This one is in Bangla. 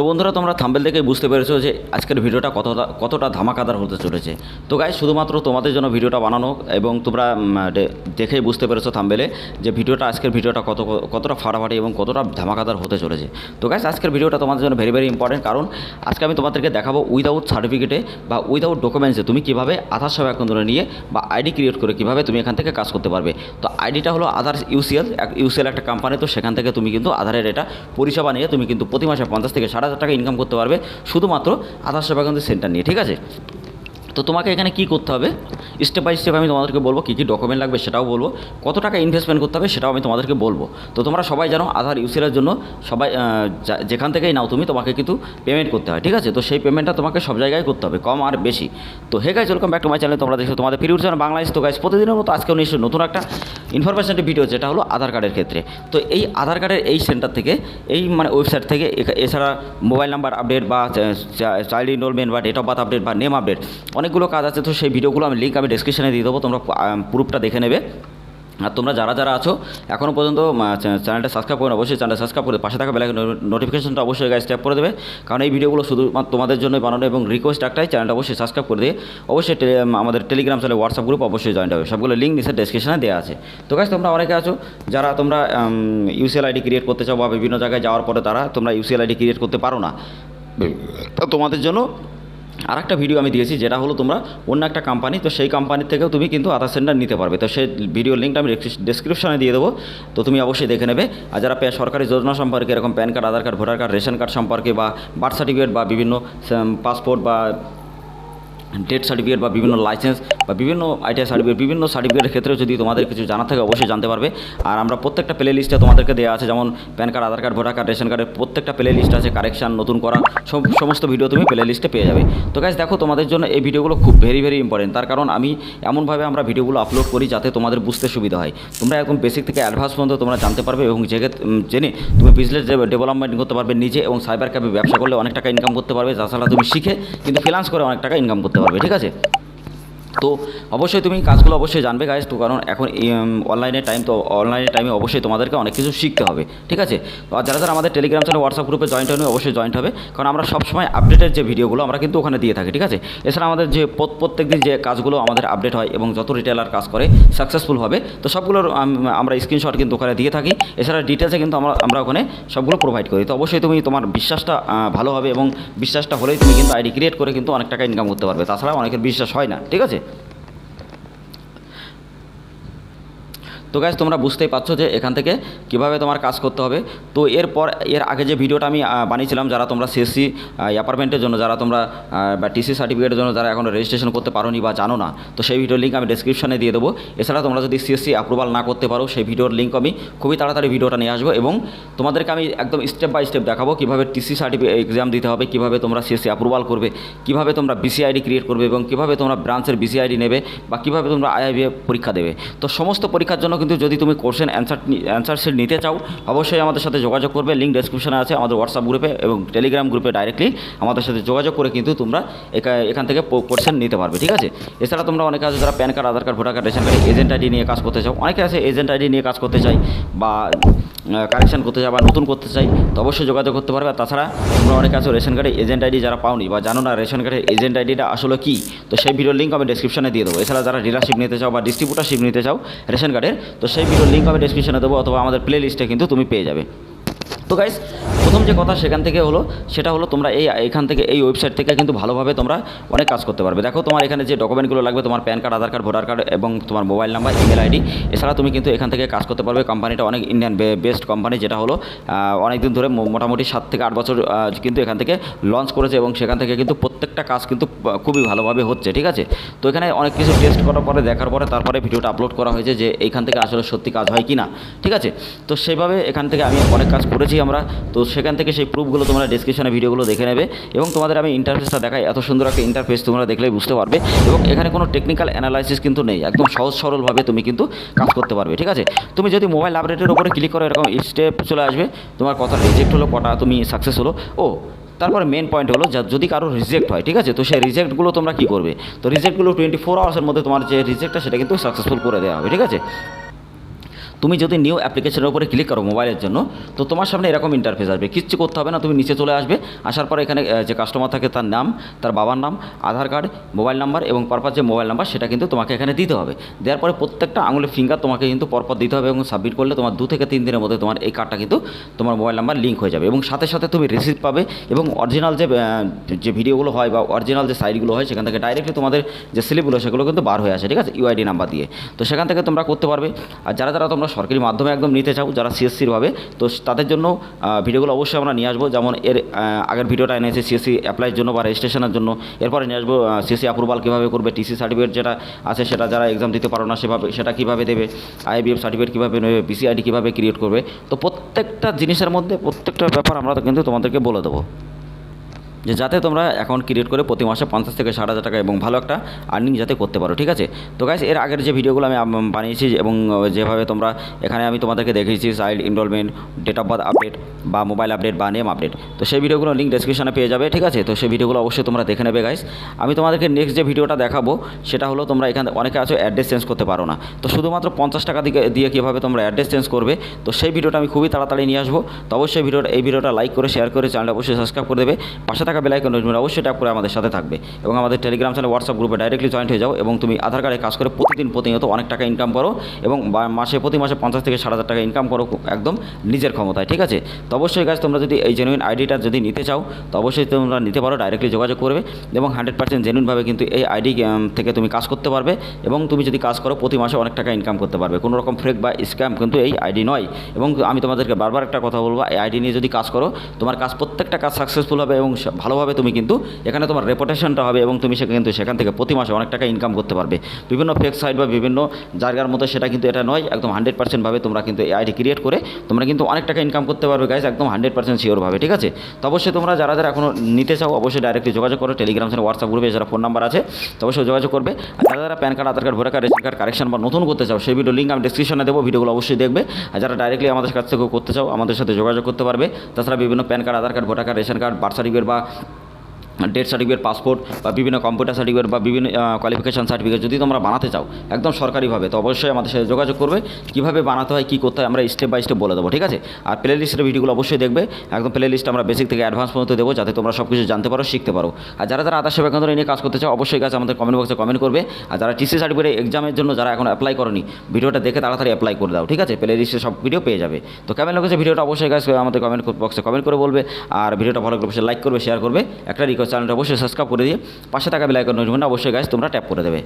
তো বন্ধুরা তোমরা থাম্বেল থেকে বুঝতে পেরেছো যে আজকের ভিডিওটা কতটা ধামাকাদার হতে চলেছে। তো গাইস শুধুমাত্র তোমাদের জন্য ভিডিওটা বানানো এবং তোমরা দেখেই বুঝতে পেরেছো থাম্বেলে যে আজকের ভিডিওটা কতটা ফাটাফাটি এবং কতটা ধামাকাদার হতে চলেছে। তো গাইস আজকের ভিডিওটা তোমাদের জন্য ভেরি ইম্পর্টেন্ট, কারণ আজকে আমি তোমাদেরকে দেখাবো উইদাউট সার্টিফিকেটে বা উইদাউট ডকুমেন্টসে তুমি কীভাবে আধার সেবা কেন্দ্র নিয়ে বা আইডি ক্রিয়েট করে কীভাবে তুমি এখান থেকে কাজ করতে পারবে। তো আইডিটা হলো আধার ইউসিএল একটা কোম্পানি, তো সেখান থেকে তুমি কিন্তু আধারের এটা পরিষেবা নিয়ে তুমি কিন্তু প্রতি মাসে 50 থেকে 60,000 টাকা ইনকাম করতে পারবে শুধুমাত্র আধার সেবা কেন্দ্র সেন্টার নিয়ে। ঠিক আছে, তো তোমাকে এখানে কি করতে হবে স্টেপ বাই স্টেপ আমি তোমাদেরকে বলবো, কী ডকুমেন্ট লাগবে সেটাও বলবো, কত টাকা ইনভেস্টমেন্ট করতে হবে সেটাও আমি তোমাদেরকে বলবো। তো তোমরা সবাই জানো আধার ইউসিএলের জন্য সবাই যেখান থেকেই নাও তোমাকে কিন্তু পেমেন্ট করতে হয়। ঠিক আছে, তো সেই পেমেন্টটা তোমাকে সব জায়গায় করতে হবে, কম আর বেশি। তো hey guys, welcome back to my channel. তোমরা দেখছো তোমাদের প্রিয় চ্যানেল বাংলাদেশ। তো গাইস প্রতিদিনের মতো আজকেও নিশ্চয়ই নতুন একটা ইনফরমেশনটি ভিডিও, যেটা হলো আধার কার্ডের ক্ষেত্রে। তো এই আধার কার্ডের এই সেন্টার থেকে এই ওয়েবসাইট থেকে এছাড়া মোবাইল নাম্বার আপডেট বা চাইল্ড এনরোলমেন্ট বা ডেট অফ বার্থ আপডেট বা নেম আপডেট অনেকগুলো কাজ আছে। তো সেই ভিডিওগুলো লিঙ্ক আমি ডেসক্রিপশনে দিয়ে দেবো, তোমরা প্রুফটা দেখে নেবে। আর তোমরা যারা আছো এখনও পর্যন্ত চ্যানেলটা সাবস্ক্রাইব করে অবশ্যই চ্যানেলটা সাবস্ক্রাইব করে পাশে থাকা বেল আইকন নোটিফিকেশনটা অবশ্যই গাইস ট্যাপ করে দেবে, কারণ এই ভিডিওগুলো শুধুমাত্র তোমাদের জন্যই বানানো। এবং রিকোয়েস্ট একটাই, চ্যানেলটা অবশ্যই সাবস্ক্রাইব করে দিয়ে অবশ্যই আমাদের টেলিগ্রাম চ্যানেল হোয়াটসঅ্যাপ গ্রুপ অবশ্যই জয়েন্ট হবে, সবগুলো লিঙ্ক নিচে ডেসক্রিপশনে দেওয়া আছে। তো গাইস তোমরা অনেকে আছো যারা তোমরা ইউসিএল আইডি ক্রিয়েট করতে চাও বা বিভিন্ন জায়গায় যাওয়ার পরে তোমরা ইউসিএল আইডি ক্রিয়েট করতে পারো না। তো তোমাদের জন্য আরেকটা ভিডিও আমি দিয়েছি, যেটা হলো তোমরা অন্য একটা কোম্পানি, তো সেই কোম্পানির থেকেও তুমি কিন্তু আধার সেন্টার নিতে পারবে। তো সেই ভিডিওর লিঙ্কটা আমি ডেসক্রিপশনে দিয়ে দেবো, তো তুমি অবশ্যই দেখে নেবে। আর যারা সরকারি যোজনা সম্পর্কে এরকম PAN card, Aadhaar card, voter card, ration card সম্পর্কে বা বার্থ সার্টিফিকেট বা বিভিন্ন পাসপোর্ট বা ডেথ সার্টিফিকেট বা বিভিন্ন লাইসেন্স বা বিভিন্ন আইটিআই সার্টিফিকেট, বিভিন্ন সার্টিফিকেটের ক্ষেত্রে যদি তোমাদের কিছু জানা থাকে অবশ্যই জানতে পারবে। আর আমরা প্রত্যেকটা প্লে লিস্টে তোমাদেরকে দেওয়া আছে, যেমন pan card, Aadhaar card, voter card, ration কার্ডের প্রত্যেকটা প্লে লিস্ট আছে, কারেকশান, নতুন করা সমস্ত ভিডিও তুমি প্লে লিস্টে পেয়ে যাবে। তো গাইস দেখো, তোমাদের জন্য এই ভিডিওগুলো খুব ভেরি ইম্পর্টেন্ট, তার কারণ আমি এমনভাবে আমরা ভিডিওগুলো আপলোড করি যাতে তোমাদের বুঝতে সুবিধা হয়। তোমরা একদম বেসিক থেকে অ্যাডভান্স পর্যন্ত তোমরা জানতে পারবে এবং জেনে তুমি বিজনেস ডেভেলপমেন্ট করতে পারবে নিজে, এবং সাইবার ক্যাফে ব্যবসা করলে অনেক টাকা ইনকাম করতে পারবে। তাছাড়া তুমি শিখে কিন্তু ফ্রিল্যান্স করে অনেক টাকা ইনকাম করতে পারবে। ঠিক আছে, তো অবশ্যই তুমি কাজগুলো অবশ্যই জানবে গাইস, তো কারণ এখন অনলাইনের টাইম, তো অনলাইনের টাইমে অবশ্যই তোমাদেরকে অনেক কিছু শিখতে হবে। ঠিক আছে, তো আর যারা আমাদের টেলিগ্রাম চ্যানেল হোয়াটসঅ্যাপ গ্রুপে জয়েন্ট হবে অবশ্যই জয়েন্ট হবে, কারণ আমরা সবসময় আপডেটের যে ভিডিওগুলো আমরা কিন্তু ওখানে দিয়ে থাকি। ঠিক আছে, এছাড়া আমাদের যে প্রত্যেক দিন যে কাজগুলো আমাদের আপডেট হয় এবং যত রিটেলার কাজ করে সাকসেসফুল হবে, তো সবগুলোর আমরা স্ক্রিনশট কিন্তু ওখানে দিয়ে থাকি। এছাড়া ডিটেলসে কিন্তু আমরা ওখানে সবগুলো প্রোভাইড করি। তো অবশ্যই তুমি তোমার বিশ্বাসটা ভালো হবে, এবং বিশ্বাসটা হলেই তুমি কিন্তু আইডি ক্রিয়েট করে কিন্তু অনেক টাকা ইনকাম করতে পারবে। তাছাড়া অনেকের বিশ্বাস হয় না। ঠিক আছে, তো গাইস তোমরা বুঝতেই পারছো যে এখান থেকে কীভাবে তোমার কাজ করতে হবে। তো এর আগে যে ভিডিওটা আমি বানিয়েছিলাম, যারা তোমরা সিএসসি অ্যাপার্টমেন্টের জন্য, যারা তোমরা বা টিসি সার্টিফিকেটের জন্য যারা এখন রেজিস্ট্রেশন করতে পারোনি বা জানো না, তো সেই ভিডিওর লিঙ্ক আমি ডেসক্রিপশনে দিয়ে দেবো। এছাড়া তোমরা যদি সিএসসি অ্যাপ্রুভাল না করতে পারো, সেই ভিডিওর লিঙ্ক আমি খুবই তাড়াতাড়ি ভিডিওটা নিয়ে আসবো, এবং তোমাদেরকে আমি একদম স্টেপ বাই স্টেপ দেখাবো কীভাবে টিসি সার্টিফিকেট এক্সাম দিতে হবে, কীভাবে তোমরা সিএসসি অ্যাপ্রুভাল করবে, কীভাবে তোমরা বিসিআইডি ক্রিয়েট করবে, এবং কীভাবে তোমরা ব্রাঞ্চের বিসিআইডি নেবে, বা কীভাবে তোমরা আইআইবিএ পরীক্ষা দেবে। তো সমস্ত পরীক্ষার জন্য কিন্তু যদি তুমি কোশ্চেন অ্যান্সার শিট নিতে চাও অবশ্যই আমাদের সাথে যোগাযোগ করবে। লিঙ্ক ডেসক্রিপশনে আছে আমাদের হোয়াটসঅ্যাপ গ্রুপে এবং টেলিগ্রাম গ্রুপে, ডাইরেক্টলি আমাদের সাথে যোগাযোগ করে কিন্তু তোমরা এখান থেকে কোশ্চেন নিতে পারবে। ঠিক আছে, এছাড়া তোমরা অনেকে আছে যারা PAN card, Aadhaar card, voter card, ration card, agent ID নিয়ে কাজ করতে চাও, অনেকে আছে এজেন্ট আইডি নিয়ে কাজ করতে চাই বা কারেকশান করতে চাই বা নতুন করতে চাই, তো অবশ্যই যোগাযোগ করতে পারবে। আর তাছাড়া তোমরা অনেকে আছো রেশন কার্ডে এজেন্ট আইডি যারা পাওনি বা জানো না রেশন কার্ডের এজেন্ট আইডিটা আসলে কী, তো সেই ভিডিওর লিঙ্ক আমি ডেসক্রিপশনে দিয়ে দেবো। এছাড়া যারা ডিলারশিপ নিতে চাও বা ডিস্ট্রিবিউটারশিপ নিতে চাও রেশন কার্ডের, তো সেই ভিডিওর লিঙ্ক আমি ডেসক্রিপশনে দেবো, অথবা আমাদের প্লে লিস্টে কিন্তু তুমি পেয়ে যাবে। তো গাইস প্রথম যে কথা সেটা হলো তোমরা এখান থেকে এই ওয়েবসাইট থেকে কিন্তু ভালোভাবে তোমরা অনেক কাজ করতে পারবে। দেখো তোমার এখানে যে ডকুমেন্টগুলো লাগবে, তোমার pan card, Aadhaar card, voter card এবং তোমার মোবাইল নাম্বার, ইমেল আইডি, এছাড়া তুমি কিন্তু এখান থেকে কাজ করতে পারবে। কোম্পানিটা অনেক ইন্ডিয়ান বেস্ট কোম্পানি, যেটা হলো অনেক দিন ধরে মোটামুটি 7 থেকে 8 বছর কিন্তু এখান থেকে লঞ্চ করেছে, এবং সেখান থেকে কিন্তু প্রত্যেকটা কাজ কিন্তু খুবই ভালোভাবে হচ্ছে। ঠিক আছে, তো এখানে অনেক কিছু টেস্ট করার পরে দেখার পরে তারপরে ভিডিওটা আপলোড করা হয়েছে যে এইখান থেকে আসলে সত্যি কাজ হয় কি না। ঠিক আছে, তো সেইভাবে এখান থেকে আমি অনেক কাজ করেছি আমরা, তো সেখান থেকে সেই প্রুফগুলো তোমরা ডেসক্রিপশনে ভিডিওগুলো দেখে নেবে, এবং তোমাদের আমি ইন্টারফেসটা দেখাই, এত সুন্দর একটা ইন্টারফেস তোমরা দেখলেই বুঝতে পারবে, এবং এখানে কোনো টেকনিক্যাল অ্যানালাইসিস কিন্তু নেই, একদম সহজ সরলভাবে তুমি কিন্তু কাজ করতে পারবে। ঠিক আছে, তুমি যদি মোবাইল আপডেটের উপরে ক্লিক করো এরকম স্টেপ চলে আসবে, তোমার কথা রিজেক্ট হলো, কটা তুমি সাকসেস হলো, তারপরে মেন পয়েন্ট হলো যদি কারো রিজেক্ট হয়, ঠিক আছে, তো সেই রিজেক্টগুলো তোমরা কী করবে, তো রিজেক্টগুলো 24 আওয়ার্সের মধ্যে তোমার যে রিজেক্টটা সেটা কিন্তু সাকসেসফুল করে দেওয়া হবে। ঠিক আছে, তুমি যদি নিউ অ্যাপ্লিকেশনের উপরে ক্লিক করো মোবাইলের জন্য, তো তোমার সামনে এরকম ইন্টারফেস আসবে, কিচ্ছু করতে হবে না, তুমি নিচে চলে আসবে। আসার পরে এখানে যে কাস্টমার থাকে তার নাম, তার বাবার নাম, আধার কার্ড, মোবাইল নাম্বার এবং পরপর যে মোবাইল নাম্বার সেটা কিন্তু তোমাকে এখানে দিতে হবে। দেওয়ার পরে প্রত্যেকটা আঙুলের ফিঙ্গার তোমাকে কিন্তু পরপর দিতে হবে এবং সাবমিট করলে তোমার 2 থেকে 3 দিনের মধ্যে তোমার এই কার্ডটা কিন্তু তোমার মোবাইল নাম্বার লিঙ্ক হয়ে যাবে এবং সাথে সাথে তুমি রিসিপ্ট পাবে এবং অরিজিনাল যে ভিডিওগুলো হয় বা অরিজিনাল যে সাইটগুলো হয় সেখান থেকে ডাইরেক্টলি তোমাদের যে স্লিপগুলো সেগুলো কিন্তু বার হয়ে আসে, ঠিক আছে, ইউআইডি নাম্বার দিয়ে। তো সেখান থেকে তোমরা করতে পারবে। আর যারা যারা তোমরা সরকারি মাধ্যমে একদম নিতে চাও, যারা সিএসসির ভাবে, তো তাদের জন্য ভিডিওগুলো অবশ্যই আমরা নিয়ে আসবো। যেমন এর আগের ভিডিওটা এনেছে সিএসসি অ্যাপ্লাইয়ের জন্য বা রেজিস্ট্রেশনের জন্য। এরপরে নিয়ে আসবো সিএসসি অ্যাপ্রুভাল কীভাবে করবে, টিসি সার্টিফিকেট যেটা আছে সেটা যারা এক্সাম দিতে পারো না সেটা কীভাবে দেবে, আইবিএফ সার্টিফিকেট কীভাবে নেবে, বিসিআইডি কীভাবে ক্রিয়েট করবে। তো প্রত্যেকটা জিনিসের মধ্যে প্রত্যেকটা ব্যাপার আমরা কিন্তু তোমাদেরকে বলে দেবো, যে যাতে তোমরা অ্যাকাউন্ট ক্রিয়েট করে প্রতি মাসে 50 থেকে 60,000 টাকা এবং ভালো একটা আর্নিং যাতে করতে পারো, ঠিক আছে। তো গাইস, এর আগের যে ভিডিওগুলো আমি বানিয়েছি এবং যেভাবে তোমরা এখানে আমি তোমাদেরকে দেখিয়েছি child enrolment, date of birth update বা মোবাইল আপডেট বা নেম আপডেট, তো সেই ভিডিওগুলো লিঙ্ক ডেসক্রিপশনে পেয়ে যাবে, ঠিক আছে। তো সেই ভিডিওগুলো অবশ্যই তোমরা দেখে নেবে গাইস। আমি তোমাদেরকে নেক্সট যে ভিডিওটা দেখাবো সেটা হলো, তোমরা এখানে অনেকে আছো অ্যাড্রেস চেঞ্জ করতে পারো না, তো শুধুমাত্র 50 টাকা দিয়ে কীভাবে তোমরা অ্যাড্রেস চেঞ্জ করবে, তো সেই ভিডিওটা আমি খুবই তাড়াতাড়ি নিয়ে আসবো। তো অবশ্যই এই ভিডিওটা লাইক করে শেয়ার করে চ্যানেলটা অবশ্যই সাবস্ক্রাইব করে দেবে, পাশে থাকা বেল আইকন অবশ্যই ট্যাপ করে আমাদের সাথে থাকবে এবং আমাদের টেলিগ্রাম চ্যানেল, হোয়াটসঅ্যাপ গ্রুপে ডাইরেক্টলি জয়েন্ট হয়ে যাও এবং তুমি আধার কার্ডে কাজ করে প্রতিনিয়ত অনেক টাকা ইনকাম করো এবং প্রতি মাসে 50 থেকে 60,000 টাকা ইনকাম করো একদম নিজের ক্ষমতায়, ঠিক আছে। তো অবশ্যই গাইস, তোমরা যদি এই জেনুইন আইডিটা যদি নিতে চাও তো অবশ্যই তোমরা নিতে পারো, ডাইরেক্টলি যোগাযোগ করবে এবং 100% জেনুইনভাবে কিন্তু এই আইডি থেকে তুমি কাজ করতে পারবে এবং তুমি যদি কাজ করো প্রতি মাসে অনেক টাকা ইনকাম করতে পারবে। কোনো রকম ফেক বা স্ক্যাম কিন্তু এই আইডি নয়। এবং আমি তোমাদেরকে বারবার একটা কথা বলবো, এই আইডি নিয়ে যদি কাজ করো তোমার কাজ প্রত্যেকটা কাজ সাকসেসফুল হবে এবং ভালোভাবে তুমি কিন্তু এখানে তোমার রেপুটেশনটা হবে এবং তুমি কিন্তু সেখান থেকে প্রতি মাসে অনেক টাকা ইনকাম করতে পারবে। বিভিন্ন ফেক সাইট বা বিভিন্ন জায়গার মতো সেটা কিন্তু এটা নয়, একদম 100% ভাবে তোমরা কিন্তু এই আইডি ক্রিয়েট করে তোমরা কিন্তু অনেক টাকা ইনকাম করতে পারবে গাইজ, একদম 100% শিওরভাবে, ঠিক আছে। তো অবশ্যই তোমরা যারা যারা এখনও নিতে চাও অবশ্যই ডাইরেক্টলি যোগাযোগ করো, টেলিগ্রাম চ্যানেল, হোয়াটসঅ্যাপ গ্রুপে যারা ফোন নাম্বার আছে তো অবশ্যই যোগাযোগ করবে। আর যারা যারা PAN card, Aadhaar card, voter card, ration card correction বা নতুন করতে চাও সেই ভিডিও লিঙ্ক আমি ডিসক্রিপশনে দেবো, ভিডিওগুলো অবশ্যই দেখবে। আর যারা ডাইরেক্টলি আমাদের কাছ থেকে করতে চাও আমাদের সাথে যোগাযোগ করতে পারবে। তাছাড়া বিভিন্ন PAN card, Aadhaar card, voter card, ration card, birth certificate বা ডেথ সার্টিফিকেট, পাসপোর্ট বা বিভিন্ন কম্পিউটার সার্টিফিকেট বা বিভিন্ন কোয়ালিফিকেশান সার্টিফিকেট যদি তোমরা বানাতে চাও একদম সরকারিভাবে, তো অবশ্যই আমাদের সাথে যোগাযোগ করবে। কীভাবে বানাতে হয়, কী করতে হয় আমরা স্টেপ বাই স্টেপ বলে দেবো, ঠিক আছে। আর প্লে লিস্টের ভিডিওগুলো অবশ্যই দেখবে, একদম প্লে লিস্ট আমরা বেসিক থেকে অ্যাডভান্স পর্যন্ত দেবো যাতে তোমরা সব কিছু জানতে পারো, শিখতে পারো। আর যারা যারা আধার সেবা কেন্দ্র নিয়ে কাজ করতে চাও অবশ্যই কাছে আমাদের কমেন্ট বক্সে কমেন্ট করবে। আর যারা টিসি সার্টিফিকেট এক্সামের জন্য যারা এখন অ্যাপ্লাই করনি, ভিডিওটা দেখে তাড়াতাড়ি অ্যাপ্লাই করে দাও, ঠিক আছে। প্লে লিস্টে সব ভিডিও পেয়ে যাবে। তো কেমন লেগেছে ভিডিওটা অবশ্যই কাছে আমাদের কমেন্ট বক্সে কমেন্ট করে বলবে। আর ভিডিওটা ভালো করে লাইক করবে, শেয়ার করবে, একটা রিকোয়েস্ট, চ্যানেলটা অবশ্যই সাবস্ক্রাইব করে দিয়ে পাশে থাকা বেল আইকন অবশ্যই গাইস তোমরা ট্যাপ করে দেবে।